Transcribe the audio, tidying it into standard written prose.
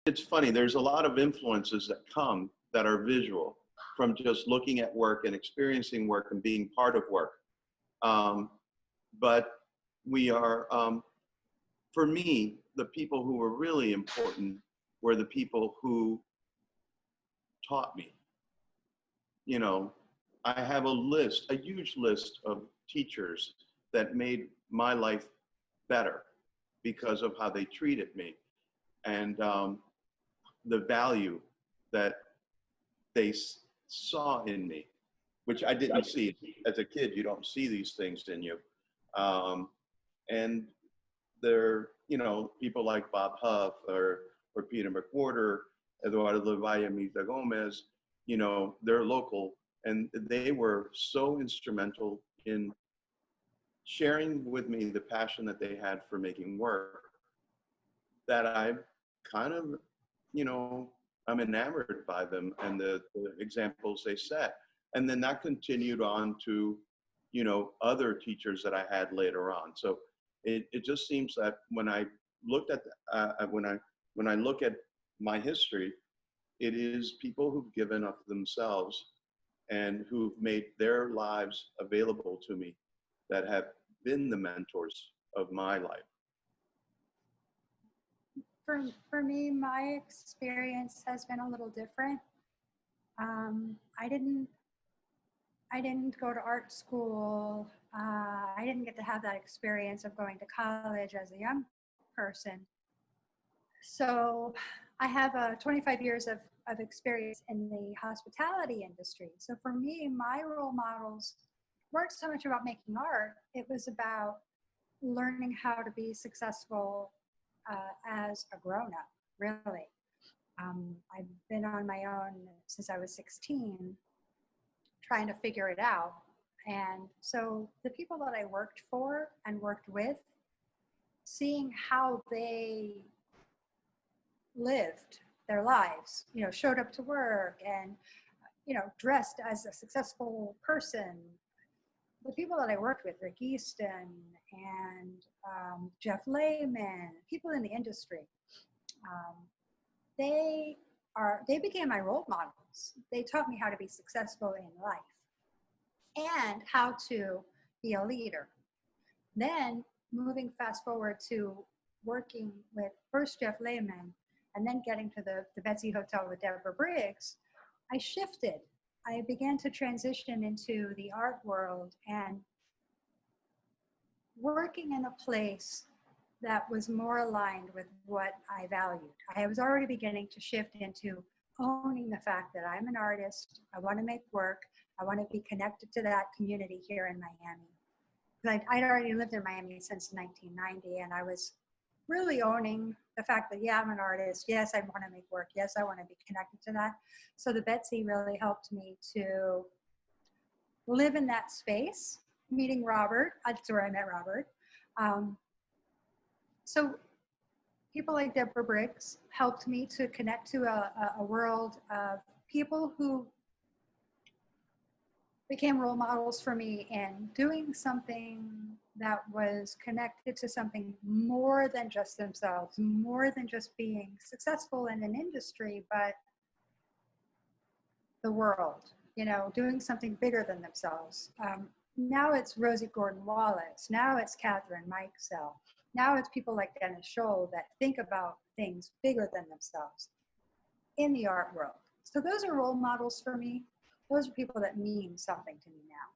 it's funny, there's a lot of influences that come that are visual from just looking at work and experiencing work and being part of work. Um, but we are, for me, the people who were really important were the people who taught me. You know, I have a list, a huge list of teachers that made my life better because of how they treated me and the value that they saw in me, which I didn't see as a kid. You don't see these things in you. And they're, you know, people like Bob Huff or Peter McWhorter, Eduardo Levaya Mita Gomez, you know, they're local, and they were so instrumental in sharing with me the passion that they had for making work that I kind of, you know, I'm enamored by them and the examples they set. And then that continued on to, you know, other teachers that I had later on. So it just seems that when I looked at, when I look at my history, it is people who've given of themselves and who've made their lives available to me that have been the mentors of my life. For me, my experience has been a little different. I didn't go to art school. I didn't get to have that experience of going to college as a young person. So I have 25 years of experience in the hospitality industry. So for me, my role models weren't so much about making art. It was about learning how to be successful as a grown-up, really. I've been on my own since I was 16, trying to figure it out. And so the people that I worked for and worked with, seeing how they lived their lives, you know, showed up to work and, you know, dressed as a successful person. The people that I worked with, Rick Easton and Jeff Lehman, people in the industry, they became my role models. They taught me how to be successful in life and how to be a leader. Then moving fast forward to working with first Jeff Lehman and then getting to the Betsy Hotel with Deborah Briggs, I shifted. I began to transition into the art world and working in a place that was more aligned with what I valued. I was already beginning to shift into owning the fact that I'm an artist. I want to make work. I want to be connected to that community here in Miami. I'd already lived in Miami since 1990, and I was really owning the fact that, yeah, I'm an artist. Yes, I want to make work. Yes, I want to be connected to that. So the Betsy really helped me to live in that space, meeting Robert. That's where I met Robert. So people like Deborah Briggs helped me to connect to a world of people who became role models for me in doing something that was connected to something more than just themselves, more than just being successful in an industry, but the world, you know, doing something bigger than themselves. Now it's Rosie Gordon-Wallace. Now it's Catherine Mikesell. Now it's people like Dennis Scholl that think about things bigger than themselves in the art world. So those are role models for me. Those are people that mean something to me now.